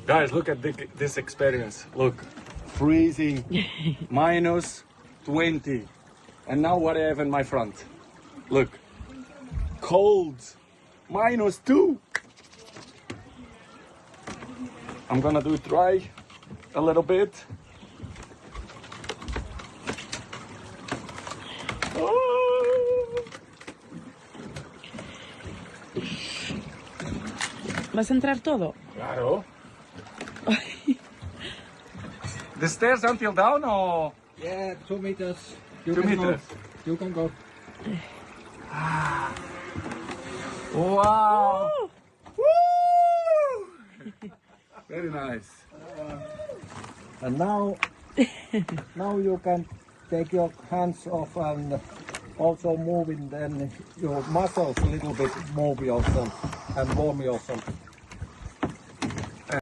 Guys, look at this experience. Look, freezing, minus 20. And now what I have in my front? Look, cold, minus 2. I'm gonna do it dry a little bit. ¿Vas a entrar todo? Claro. The stairs until down or? Yeah, 2 meters. 2 meters. You can go. Wow. Woo! Very nice. And now you can take your hands off and also moving then your muscles a little bit, move yourself and warm yourself.